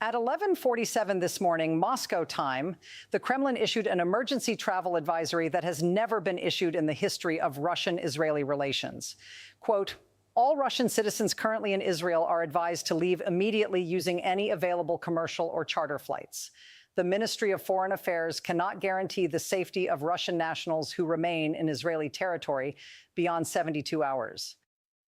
At 11:47 this morning, Moscow time, the Kremlin issued an emergency travel advisory that has never been issued in the history of Russian-Israeli relations. Quote, all Russian citizens currently in Israel are advised to leave immediately using any available commercial or charter flights. The Ministry of Foreign Affairs cannot guarantee the safety of Russian nationals who remain in Israeli territory beyond 72 hours.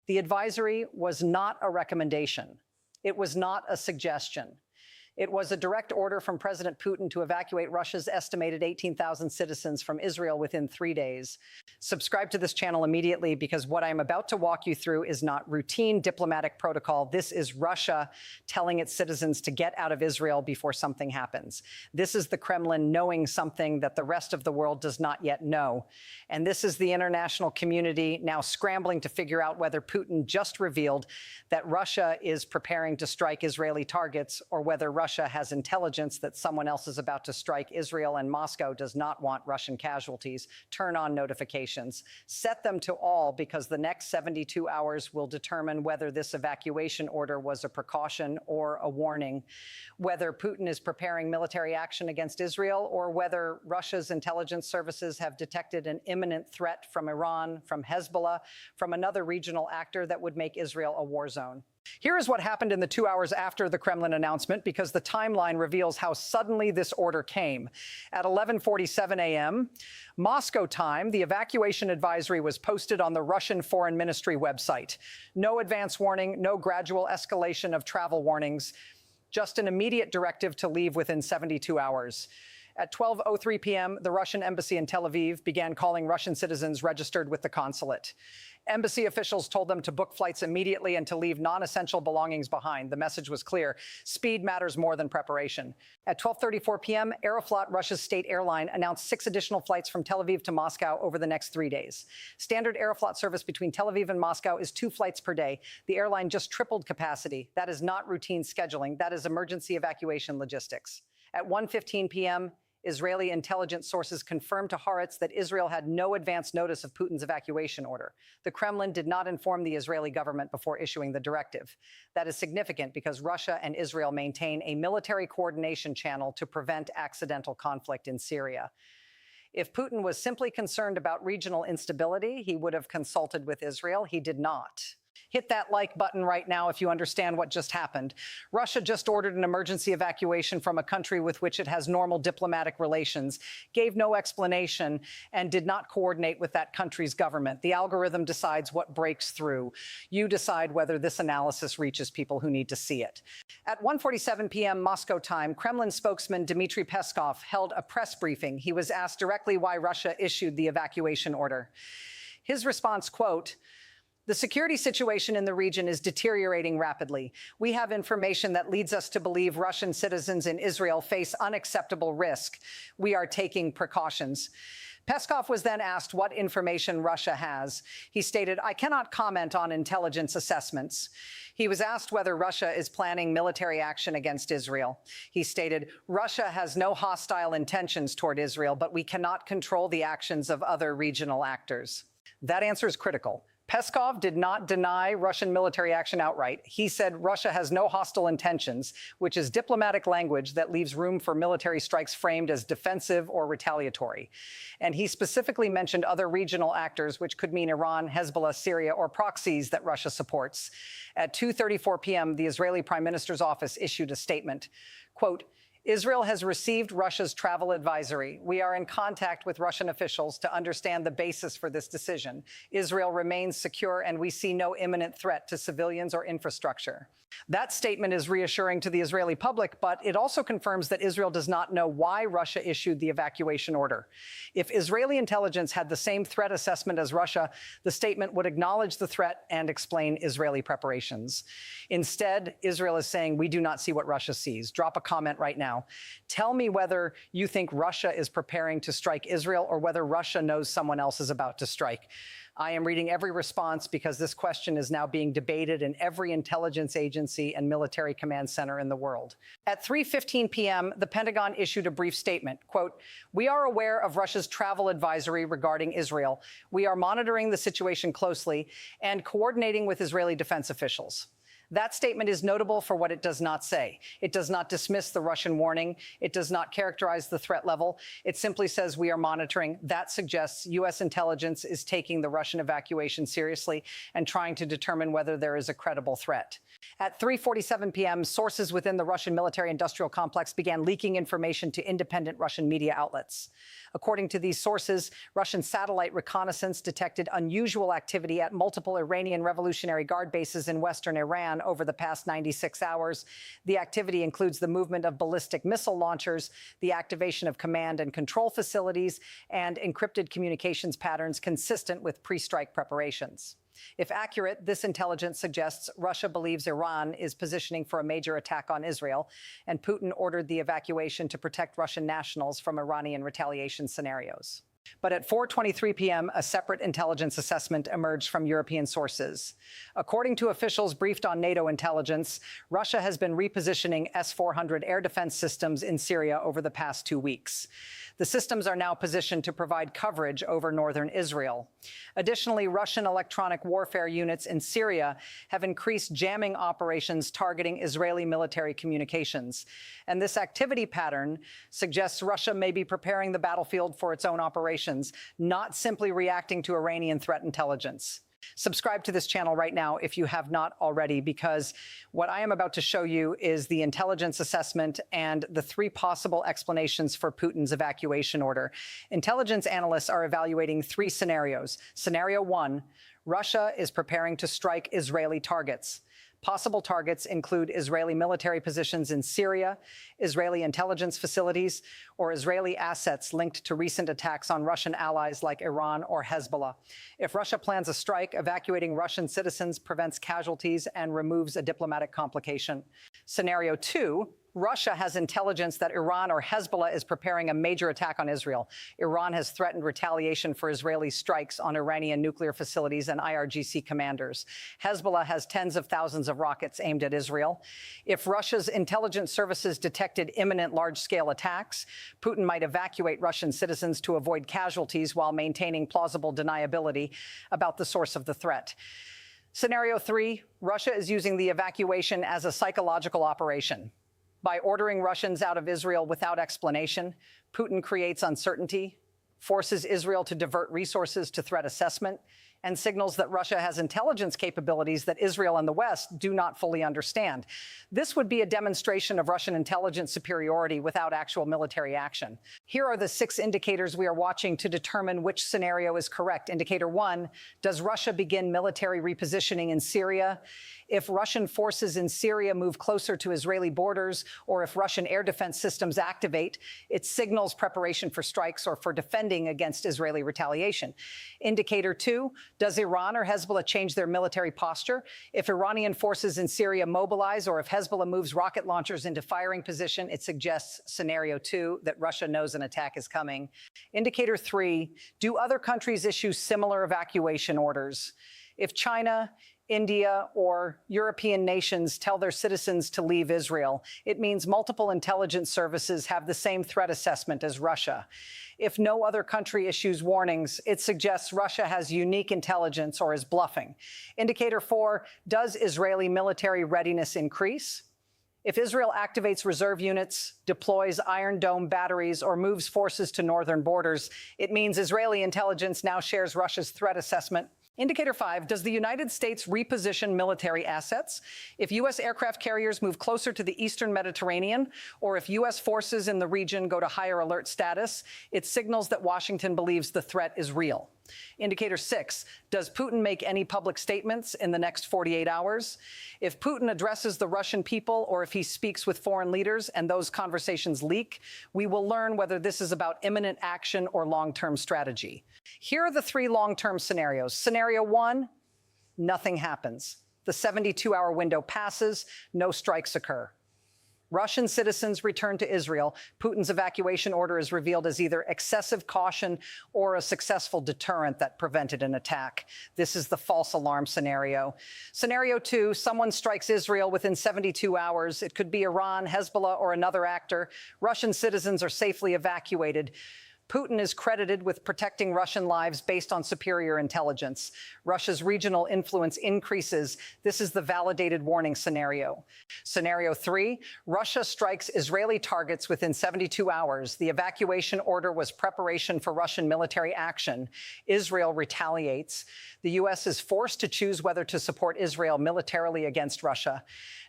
The advisory was not a recommendation. It was not a suggestion. It was a direct order from President Putin to evacuate Russia's estimated 18,000 citizens from Israel within 3 days. Subscribe to this channel immediately because what I'm about to walk you through is not routine diplomatic protocol. This is Russia telling its citizens to get out of Israel before something happens. This is the Kremlin knowing something that the rest of the world does not yet know. And this is the international community now scrambling to figure out whether Putin just revealed that Russia is preparing to strike Israeli targets or whether Russia has intelligence that someone else is about to strike Israel and Moscow does not want Russian casualties. Turn on notifications. Set them to all because the next 72 hours will determine whether this evacuation order was a precaution or a warning, whether Putin is preparing military action against Israel, or whether Russia's intelligence services have detected an imminent threat from Iran, from Hezbollah, from another regional actor that would make Israel a war zone. Here is what happened in the 2 hours after the Kremlin announcement, because the timeline reveals how suddenly this order came. At 11:47 a.m. Moscow time, the evacuation advisory was posted on the Russian Foreign Ministry website. No advance warning, no gradual escalation of travel warnings, just an immediate directive to leave within 72 hours. At 12:03 p.m., the Russian embassy in Tel Aviv began calling Russian citizens registered with the consulate. Embassy officials told them to book flights immediately and to leave non-essential belongings behind. The message was clear. Speed matters more than preparation. At 12:34 p.m., Aeroflot, Russia's state airline, announced 6 additional flights from Tel Aviv to Moscow over the next 3 days. Standard Aeroflot service between Tel Aviv and Moscow is 2 flights per day. The airline just tripled capacity. That is not routine scheduling. That is emergency evacuation logistics. At 1:15 p.m., Israeli intelligence sources confirmed to Haaretz that Israel had no advance notice of Putin's evacuation order. The Kremlin did not inform the Israeli government before issuing the directive. That is significant because Russia and Israel maintain a military coordination channel to prevent accidental conflict in Syria. If Putin was simply concerned about regional instability, he would have consulted with Israel. He did not. Hit that like button right now if you understand what just happened. Russia just ordered an emergency evacuation from a country with which it has normal diplomatic relations, gave no explanation, and did not coordinate with that country's government. The algorithm decides what breaks through. You decide whether this analysis reaches people who need to see it. At 1:47 p.m. Moscow time, Kremlin spokesman Dmitry Peskov held a press briefing. He was asked directly why Russia issued the evacuation order. His response, quote, the security situation in the region is deteriorating rapidly. We have information that leads us to believe Russian citizens in Israel face unacceptable risk. We are taking precautions. Peskov was then asked what information Russia has. He stated, I cannot comment on intelligence assessments. He was asked whether Russia is planning military action against Israel. He stated, Russia has no hostile intentions toward Israel, but we cannot control the actions of other regional actors. That answer is critical. Peskov did not deny Russian military action outright. He said Russia has no hostile intentions, which is diplomatic language that leaves room for military strikes framed as defensive or retaliatory. And he specifically mentioned other regional actors, which could mean Iran, Hezbollah, Syria, or proxies that Russia supports. At 2:34 p.m., the Israeli Prime Minister's office issued a statement, quote, Israel has received Russia's travel advisory. We are in contact with Russian officials to understand the basis for this decision. Israel remains secure, and we see no imminent threat to civilians or infrastructure. That statement is reassuring to the Israeli public, but it also confirms that Israel does not know why Russia issued the evacuation order. If Israeli intelligence had the same threat assessment as Russia, the statement would acknowledge the threat and explain Israeli preparations. Instead, Israel is saying, we do not see what Russia sees. Drop a comment right now. Tell me whether you think Russia is preparing to strike Israel or whether Russia knows someone else is about to strike. I am reading every response because this question is now being debated in every intelligence agency and military command center in the world. At 3:15 p.m., the Pentagon issued a brief statement, quote, we are aware of Russia's travel advisory regarding Israel. We are monitoring the situation closely and coordinating with Israeli defense officials. That statement is notable for what it does not say. It does not dismiss the Russian warning. It does not characterize the threat level. It simply says we are monitoring. That suggests U.S. intelligence is taking the Russian evacuation seriously and trying to determine whether there is a credible threat. At 3:47 p.m., sources within the Russian military-industrial complex began leaking information to independent Russian media outlets. According to these sources, Russian satellite reconnaissance detected unusual activity at multiple Iranian Revolutionary Guard bases in western Iran over the past 96 hours. The activity includes the movement of ballistic missile launchers, the activation of command and control facilities, and encrypted communications patterns consistent with pre-strike preparations. If accurate, this intelligence suggests Russia believes Iran is positioning for a major attack on Israel, and Putin ordered the evacuation to protect Russian nationals from Iranian retaliation scenarios. But at 4:23 p.m., a separate intelligence assessment emerged from European sources. According to officials briefed on NATO intelligence, Russia has been repositioning S-400 air defense systems in Syria over the past 2 weeks. The systems are now positioned to provide coverage over northern Israel. Additionally, Russian electronic warfare units in Syria have increased jamming operations targeting Israeli military communications. And this activity pattern suggests Russia may be preparing the battlefield for its own operations, not simply reacting to Iranian threat intelligence. Subscribe to this channel right now if you have not already, because what I am about to show you is the intelligence assessment and the 3 possible explanations for Putin's evacuation order. Intelligence analysts are evaluating 3 scenarios. Scenario 1, Russia is preparing to strike Israeli targets. Possible targets include Israeli military positions in Syria, Israeli intelligence facilities, or Israeli assets linked to recent attacks on Russian allies like Iran or Hezbollah. If Russia plans a strike, evacuating Russian citizens prevents casualties and removes a diplomatic complication. Scenario 2, Russia has intelligence that Iran or Hezbollah is preparing a major attack on Israel. Iran has threatened retaliation for Israeli strikes on Iranian nuclear facilities and IRGC commanders. Hezbollah has tens of thousands of rockets aimed at Israel. If Russia's intelligence services detected imminent large-scale attacks, Putin might evacuate Russian citizens to avoid casualties while maintaining plausible deniability about the source of the threat. Scenario 3, Russia is using the evacuation as a psychological operation. By ordering Russians out of Israel without explanation, Putin creates uncertainty, forces Israel to divert resources to threat assessment, and signals that Russia has intelligence capabilities that Israel and the West do not fully understand. This would be a demonstration of Russian intelligence superiority without actual military action. Here are the 6 indicators we are watching to determine which scenario is correct. Indicator 1, does Russia begin military repositioning in Syria? If Russian forces in Syria move closer to Israeli borders, or if Russian air defense systems activate, it signals preparation for strikes or for defending against Israeli retaliation. Indicator 2, does Iran or Hezbollah change their military posture? If Iranian forces in Syria mobilize, or if Hezbollah moves rocket launchers into firing position, it suggests scenario 2, that Russia knows an attack is coming. Indicator 3, do other countries issue similar evacuation orders? If China, India, or European nations tell their citizens to leave Israel, it means multiple intelligence services have the same threat assessment as Russia. If no other country issues warnings, it suggests Russia has unique intelligence or is bluffing. Indicator 4, does Israeli military readiness increase? If Israel activates reserve units, deploys Iron Dome batteries, or moves forces to northern borders, it means Israeli intelligence now shares Russia's threat assessment. Indicator 5, does the United States reposition military assets? If U.S. aircraft carriers move closer to the eastern Mediterranean, or if U.S. forces in the region go to higher alert status, it signals that Washington believes the threat is real. Indicator 6, does Putin make any public statements in the next 48 hours? If Putin addresses the Russian people, or if he speaks with foreign leaders and those conversations leak, we will learn whether this is about imminent action or long-term strategy. Here are the 3 long-term scenarios. Scenario 1, nothing happens. The 72-hour window passes, no strikes occur. Russian citizens return to Israel. Putin's evacuation order is revealed as either excessive caution or a successful deterrent that prevented an attack. This is the false alarm scenario. Scenario 2, someone strikes Israel within 72 hours. It could be Iran, Hezbollah, or another actor. Russian citizens are safely evacuated. Putin is credited with protecting Russian lives based on superior intelligence. Russia's regional influence increases. This is the validated warning scenario. Scenario 3, Russia strikes Israeli targets within 72 hours. The evacuation order was preparation for Russian military action. Israel retaliates. The U.S. is forced to choose whether to support Israel militarily against Russia.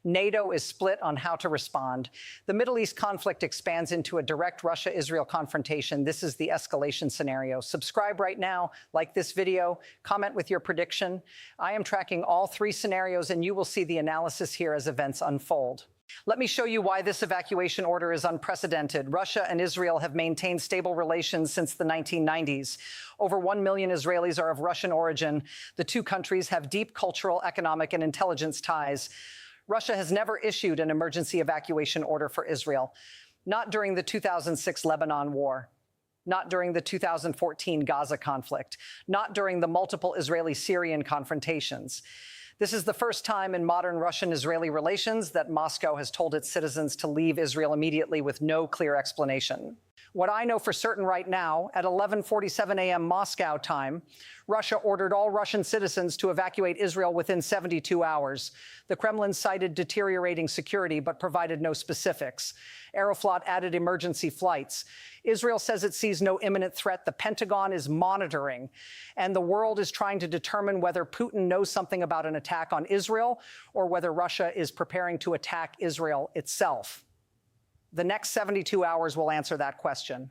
NATO is split on how to respond. The Middle East conflict expands into a direct Russia-Israel confrontation. This is the escalation scenario. Subscribe right now, like this video, comment with your prediction. I am tracking all 3 scenarios, and you will see the analysis here as events unfold. Let me show you why this evacuation order is unprecedented. Russia and Israel have maintained stable relations since the 1990s. Over 1 million Israelis are of Russian origin. The 2 countries have deep cultural, economic, and intelligence ties. Russia has never issued an emergency evacuation order for Israel, not during the 2006 Lebanon war, not during the 2014 Gaza conflict, not during the multiple Israeli-Syrian confrontations. This is the first time in modern Russian-Israeli relations that Moscow has told its citizens to leave Israel immediately with no clear explanation. What I know for certain right now, at 11:47 a.m. Moscow time, Russia ordered all Russian citizens to evacuate Israel within 72 hours. The Kremlin cited deteriorating security but provided no specifics. Aeroflot added emergency flights. Israel says it sees no imminent threat. The Pentagon is monitoring. And the world is trying to determine whether Putin knows something about an attack on Israel or whether Russia is preparing to attack Israel itself. The next 72 hours will answer that question.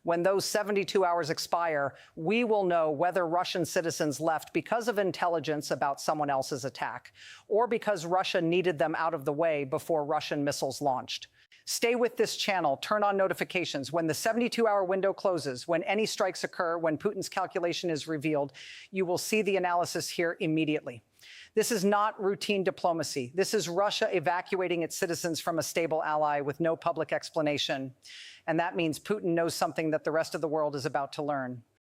When those 72 hours expire, we will know whether Russian citizens left because of intelligence about someone else's attack, or because Russia needed them out of the way before Russian missiles launched. Stay with this channel, turn on notifications. When the 72-hour window closes, when any strikes occur, when Putin's calculation is revealed, you will see the analysis here immediately. This is not routine diplomacy. This is Russia evacuating its citizens from a stable ally with no public explanation. And that means Putin knows something that the rest of the world is about to learn.